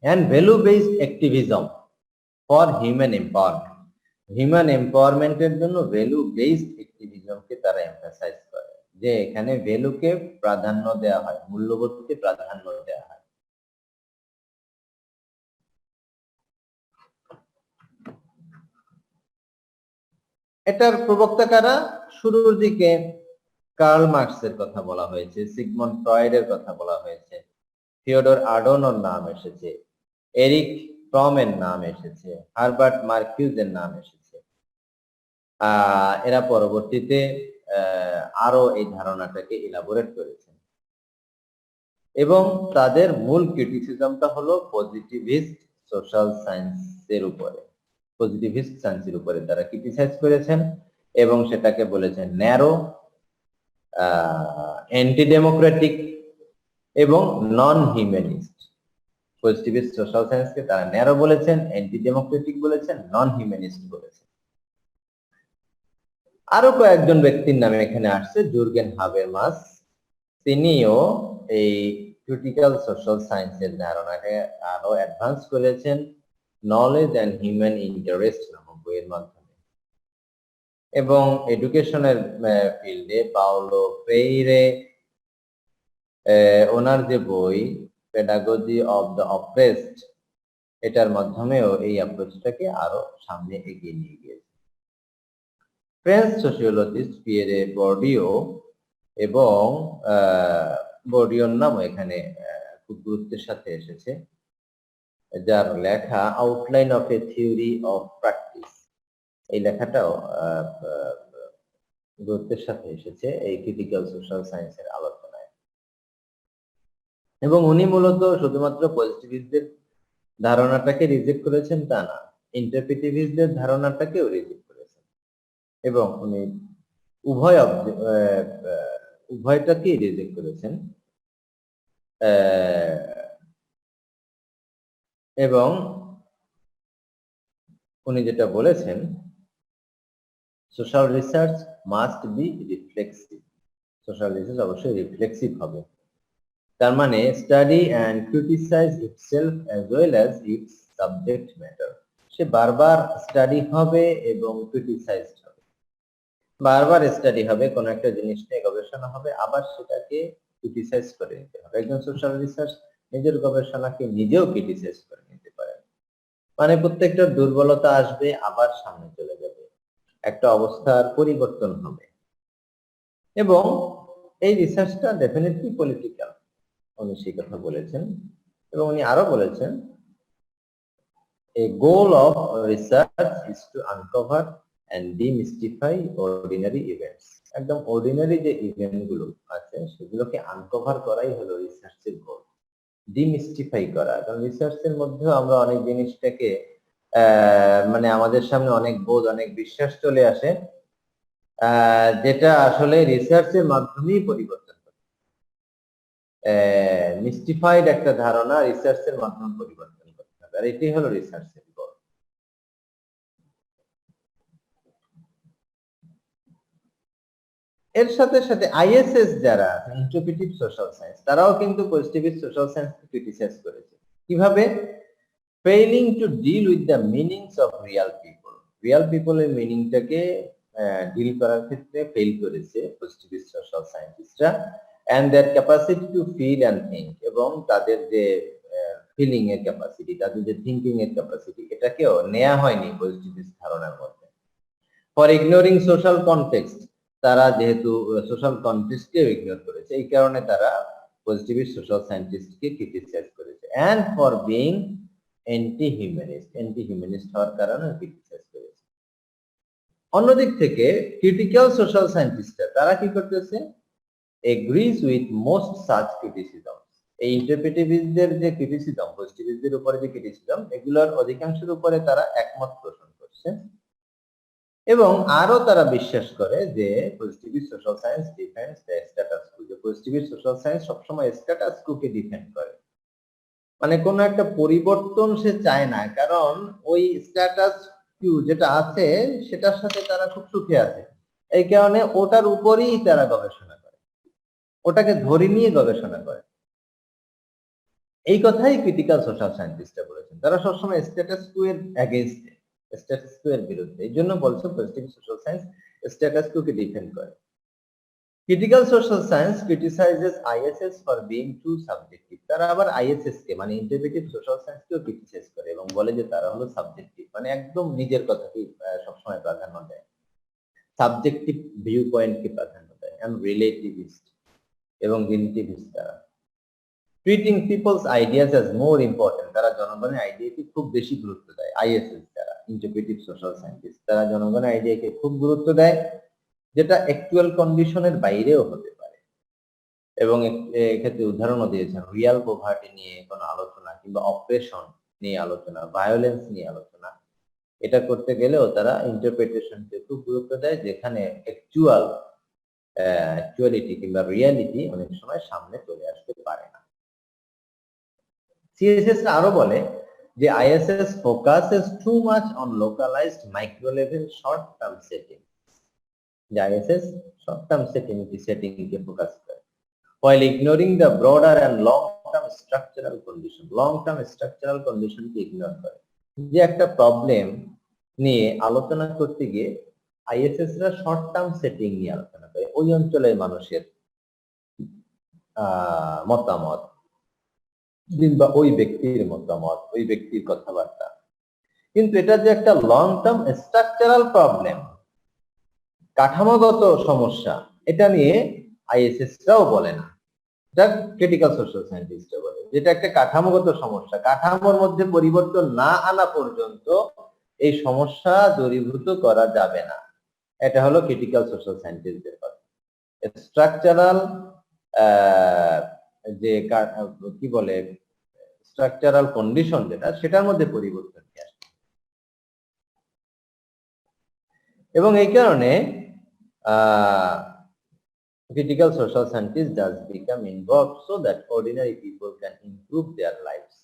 and value based activism for human empowerment, human এম্পাওয়ারমেন্টের জন্য ভ্যালু বেসড অ্যাক্টিভিজমকে তারা এমফাসাইজ করে, যে এখানে ভ্যালুকে প্রাধান্য দেওয়া হয়, মূল্যবোধকে প্রাধান্য দেওয়া হয়। এটার প্রবক্তা কারা? শুরুর দিকে কার্ল মার্কসের কথা বলা হয়েছে, সিগমন্ড ফ্রয়েডের কথা বলা হয়েছে, থিওডর আডর্নোর নাম এসেছে, এরিক ফ্রমের নাম এসেছে, হারবার্ট মার্কিউজের নাম এসেছে। এরা পরবর্তীতে আরো এই ধারণাটাকে ইলাবোরেট করেছেন, এবং তাদের মূল ক্রিটিসিজমটা হলো পজিটিভিস্ট সোশ্যাল সায়েন্সের উপরে, পজিটিভিস্ট সায়েন্সের উপরে তারা ক্রিটিসাইজ করেছেন, এবং সেটাকে বলেছেন ন্যারো, অ্যান্টি ডেমোক্রেটিক এবং নন হিউম্যানিস্ট। পজিটিভিস্ট সোশ্যাল সায়েন্সকে তারা ন্যারো বলেছেন, অ্যান্টি ডেমোক্রেটিক বলেছেন, নন হিউম্যানিস্ট বলেছেন। আরো কয়েকজন ব্যক্তির নামে এখানে আসছে। জুর্গেন হাবেরমাস, তিনিও এই ক্রিটিক্যাল সোশ্যাল সায়েন্সের ধারণাকে আরো অ্যাডভান্স করেছেন নলেজ অ্যান্ড হিউম্যান ইন্টারেস্ট নামক বইয়ের মাধ্যমে। এবং এডুকেশনের ফিল্ডে পাওলো ফ্রেইরে, ওনার যে বই পেডাগজি অফ দ্য অপ্রেসড, এটার মাধ্যমেও এই অ্যাপ্রোচটাকে আরো সামনে এগিয়ে নিয়ে গিয়েছে। ফ্রেঞ্চ সোশিওলজিস্ট পিয়েরে বর্ডিও, এবং বর্ডিওর নাম এখানে খুব গুরুত্বের সাথে এসেছে, যার লেখা outline of A theory of practice, এই লেখাটাও গুরুত্বের সাথে এসেছে এই ক্রিটিক্যাল সোশ্যাল সায়েন্সের আলোচনায়। এবং উনি মূলত শুধুমাত্র পজিটিভিস্টদের ধারণাটাকে রিজেক্ট করেছেন তা না, ইন্টারপ্রেটিভিস্টদের ধারণাটাকেও রিজেক্ট করেছেন, এবং উনি উভয়টাকেই রিজেক্ট করেছেন। এবং উনি যেটা বলেছেন, social research must be reflexive, social research অবশ্যই রিফ্লেক্সিভ হবে। তার মানে study and criticize itself as well as its subject matter. সে বারবার স্টাডি হবে এবং ক্রিটিসাইজ হবে, বারবার স্টাডি হবে, কোন একটা জিনিস নিয়ে গবেষণা গবেষণা হবে, আবার সেটাকে ক্রিটিসাইজ করে নিতে হবে। একজন সোশ্যাল রিসার্চ নিজের গবেষণাকে নিজেও ক্রিটিসাইজ করে নিতে পারে। মানে প্রত্যেকটা দুর্বলতা আসবে, আবার সামনে চলে যাবে, একটা অবস্থার পরিবর্তন হবে। এবং এই রিসার্চটা ডেফিনেটলি পলিটিক্যাল, উনি সেই কথা বলেছেন। এবং উনি আরো বলেছেন, a goal of research is to uncover and demystify ordinary events. একদম অর্ডিনারি যে ইভেন্ট গুলো আছে সেগুলোকে আনকভার করাই হলো রিসার্চের গোল, ডিমিস্টিফাই করা। কারণ রিসার্চের মধ্যেও আমরা অনেক জিনিসটাকে মানে আমাদের সামনে অনেক বোধ, অনেক বিশ্বাস চলে আসে, যেটা আসলে রিসার্চের মাধ্যমেই পরিবর্তন করে। মিস্টিফাইড একটা ধারণা রিসার্চের মাধ্যমে পরিবর্তন করতে হবে, আর এটাই হলো রিসার্চের গোল। এর সাথে সাথে আইএসএস যারা ইন্টারপ্রেটিভ সোশ্যাল সায়েন্স, তারাও কিন্তু পজিটিভিস্ট সোশ্যাল সায়েন্সকে ক্রিটিসাইজ করেছে। কিভাবে? Failing to deal with the meanings of real people. Real পিপলের মিনিংটাকে ডিল করার ক্ষেত্রে ফেল করেছে পজিটিভিস্ট সোশ্যাল সায়েন্টিস্টরা, and their capacity to feel and think, এবং তাদের যে ফিলিং এর ক্যাপাসিটি, তাদের যে থিঙ্কিং এর ক্যাপাসিটি, এটাকেও নেওয়া হয়নি পজিটিভিস্ট ধারণার মধ্যে। ফর ইগনোরিং সোশ্যাল কনটেক্সট, তারা যেহেতু সোশ্যাল কনটেক্সটকে ইগনোর করেছে, এই কারণে তারা পজিটিভিস্ট সোশ্যাল সায়েন্টিস্টকে ক্রিটিসাইজ করেছে। And for being anti humanist হওয়ার কারণে ক্রিটিসাইজ করেছে। অন্যদিক থেকে ক্রিটিক্যাল সোশ্যাল সায়েন্টিস্টরা তারা কি করতেছে? Agrees with most such criticism. এই ইন্টারপ্রেটিভিস্টদের যে ক্রিটিসিজম, পজিটিভিস্টদের উপরে যে ক্রিটিসিজম, এগুলোর অধিকাংশের উপরে তারা একমত পোষণ করছে। এবং আরো তারা বিশ্বাস করে যে positivist social science defends the status quo, যে পজিটিভিস্ট সোশ্যাল সায়েন্স সবসময় স্ট্যাটাস কোকে ডিফেন্ড করে। মানে কোনো একটা পরিবর্তন সে চায় না, কারণ ওই স্ট্যাটাস কিউ যেটা আছে সেটার সাথে তারা খুব সুখে আছে, এই কারণে ওটার উপরেই তারা গবেষণা করে, ওটাকে ধরে নিয়ে গবেষণা করে। এই কথাই ক্রিটিক্যাল সোশ্যাল সায়েন্টিস্টরা বলেছেন, তারা সবসময় স্ট্যাটাস কো এর এগেইনস্টে, স্ট্যাটাস কো এর বিরুদ্ধে। এই জন্য বলছে পজিটিভ সোশ্যাল সায়েন্স স্ট্যাটাস কোকে ডিফেন্ড করে। Critical social science criticizes ISS for being too subjective. তারা আবার আইএসএস কে, মানে ইন্টারপ্রেটিভ সোশ্যাল সায়েন্সকেও ক্রিটিসাইজ করে এবং বলে যে তারা হলো সাবজেক্টিভ, মানে একদম নিজের কথাকেই সবসময় প্রাধান্য দেয়, সাবজেক্টিভ ভিউ পয়েন্টকে প্রাধান্য দেয়, এন্ড রিলেটিভিস্ট এবং রিলেটিভিস্ট। তারা treating people's ideas as more important, তারা জনগণের আইডিয়াকে খুব বেশি গুরুত্ব দেয়। আইএসএস যারা ইন্টারপ্রেটিভ সোশ্যাল সায়েন্টিস্ট, তারা জনগণের আইডিয়াকে খুব গুরুত্ব দেয়, যেটা অ্যাকচুয়াল কন্ডিশনের বাইরেও হতে পারে। এবং এক্ষেত্রে উদাহরণও দিয়েছেন, রিয়াল পভার্টি নিয়ে কোনো আলোচনা, কিংবা অপারেশন নিয়ে আলোচনা, ভায়োলেন্স নিয়ে আলোচনা, এটা করতে গেলেও তারা ইন্টারপ্রিটেশনকে খুব গুরুত্ব দেয়, যেখানে অ্যাকচুয়ালিটি কিংবা রিয়ালিটি অনেক সময় সামনে চলে আসতে পারে না। সিএসএস আরো বলে যে ISS focuses too much on localised micro level short term setting, যে আইএসএস শর্ট টার্ম সেটিং কে ফোকাস করে, while ignoring the broader and long term structural condition, long term structural condition K ignore করে। যে একটা প্রবলেম নিয়ে আলোচনা করতে গিয়ে আইএসএস রা শর্ট টার্ম সেটিং নিয়ে আলোচনা করে, ওই অঞ্চলের মানুষের মতামত কিংবা ওই ব্যক্তির মতামত, ওই ব্যক্তির কথাবার্তা। কিন্তু এটা যে একটা লং টার্ম স্ট্রাকচারাল প্রবলেম, কাঠামোগত সমস্যা, এটা নিয়ে আইএসএস রাও বলে না, এটা ক্রিটিক্যাল সোশ্যাল সায়েন্টিস্টরা বলে। যেটা একটা কাঠামোগত সমস্যা, কাঠামোর মধ্যে পরিবর্তন না আনা পর্যন্ত এই সমস্যা দূরীভূত করা যাবে না। এটা হলো ক্রিটিক্যাল সোশ্যাল সায়েন্টিস্টদের কথা। স্ট্রাকচারাল যে কি বলে স্ট্রাকচারাল কন্ডিশন যেটা, সেটার মধ্যে পরিবর্তন নিয়ে আসে। এবং এই কারণে critical social scientists does become involved so that ordinary people can improve their lives.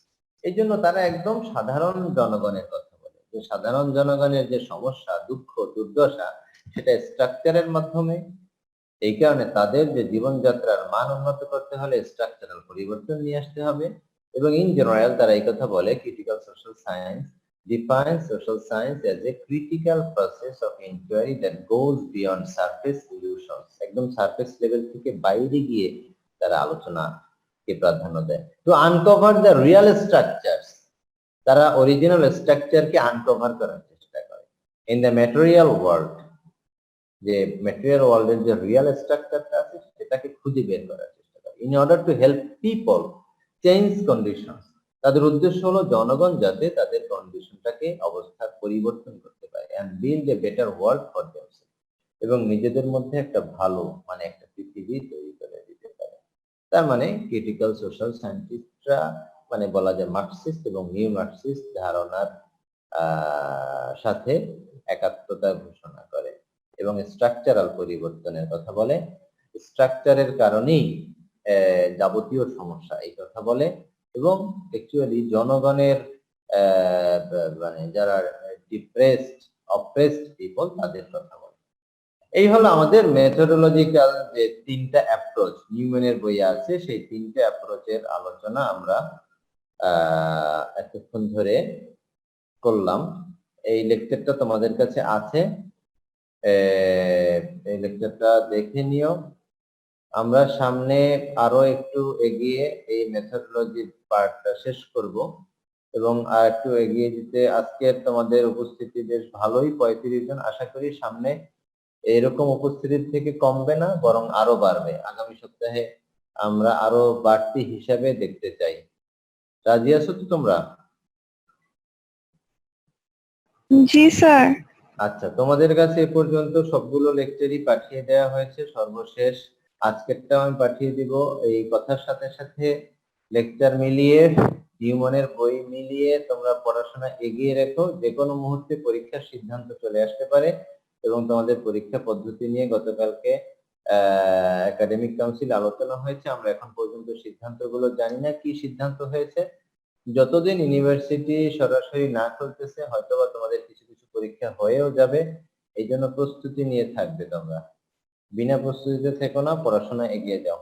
এই জন্য তারা একদম সাধারণ জনগণের কথা বলে, যে সাধারণ জনগণের যে সমস্যা, দুঃখ, দুর্দশা, সেটা স্ট্রাকচারের মাধ্যমে। এই কারণে তাদের যে জীবনযাত্রার মান উন্নত করতে হলে স্ট্রাকচারাল পরিবর্তন নিয়ে আসতে হবে। এবং ইন জেনারেল তারা এই কথা বলে, critical social science defines social science as a critical process of inquiry that goes beyond surface illusions. একদম সারফেস লেভেল থেকে বাইরে গিয়ে তারা আলোচনাকে প্রাধান্য দেয়। To uncover the real structures, তারা অরিজিনাল স্ট্রাকচারকে আনকভার করার চেষ্টা করে। ইন দ্য ম্যাটেরিয়াল ওয়ার্ল্ড, যে ম্যাটেরিয়াল ওয়ার্ল্ডের যে রিয়েল স্ট্রাকচারটা আছে সেটাকে খুঁজে বের করার চেষ্টা করে। In order to help people change conditions, তাদের উদ্দেশ্য হলো জনগণ যাতে তাদের কন্ডিশনটাকে অবস্থার পরিবর্তন করতে পারে, and build a better world for themself, এবং নিজেদের মধ্যে একটা ভালো মানে একটা পৃথিবী তৈরি করে দিতে পারে। তার মানে ক্রিটিক্যাল সোশ্যাল সায়েন্টিস্টরা মানে বলা যায় মার্কসিস্ট এবং নিউ মার্কসিস্ট ধারণার সাথে একাত্মতা ঘোষণা করে এবং স্ট্রাকচারাল পরিবর্তনের কথা বলে। স্ট্রাকচারের কারণেই যাবতীয় সমস্যা এই কথা বলে, এবং অ্যাকচুয়ালি জনগণের মানে যারা ডিপ্রেসড অপ্রেসড পিপল তাদের কথা বলে। এই হলো আমাদের মেথোডোলজিক্যাল যে তিনটা অ্যাপ্রোচ নিউম্যানের বইয়ে আছে, সেই তিনটা অ্যাপ্রোচের আলোচনা আমরা এতক্ষণ ধরে করলাম। এই লেকচারটা তোমাদের কাছে আছে, এই লেকচারটা দেখে নিও। আমরা সামনে আরো একটু এগিয়ে এই মেথোডোলজির পার্টটা শেষ করব, এবং আর একটু এগিয়ে দিতে আজকে তোমাদের উপস্থিতি বেশ ভালোই, 35 জন। আশা করি সামনে এরকম উপস্থিতি থেকে কমবে না, বরং আরো বাড়বে। আগামী সপ্তাহে আমরা আরো বাড়তি হিসাবে দেখতে চাই। রাজি আছো তো তোমরা? জি স্যার। আচ্ছা, তোমাদের কাছে এ পর্যন্ত সবগুলো লেকচারই পাঠিয়ে দেওয়া হয়েছে। সর্বশেষ আজকেরটাও আমি পাঠিয়ে দিব। এই কথার সাথে সাথে লেকচার মিলিয়ে নিউম্যানের বই মিলিয়ে তোমরা পড়াশোনা এগিয়ে রেখো। যে কোনো মুহূর্তে পরীক্ষার সিদ্ধান্ত চলে আসতে পারে, এবং তোমাদের পরীক্ষা পদ্ধতি নিয়ে গতকালকে একাডেমিক কাউন্সিল আলোচনা হয়েছে। আমরা এখন পর্যন্ত সিদ্ধান্তগুলো জানি না কি সিদ্ধান্ত হয়েছে। যতদিন ইউনিভার্সিটি সরাসরি না খুলতেছে হয়তোবা তোমাদের কিছু কিছু পরীক্ষা হয়েও যাবে। এই জন্য প্রস্তুতি নিয়ে থাকবে তোমরা, বিনা প্রস্তুতিতে থেকো না, পড়াশোনা এগিয়ে যাও।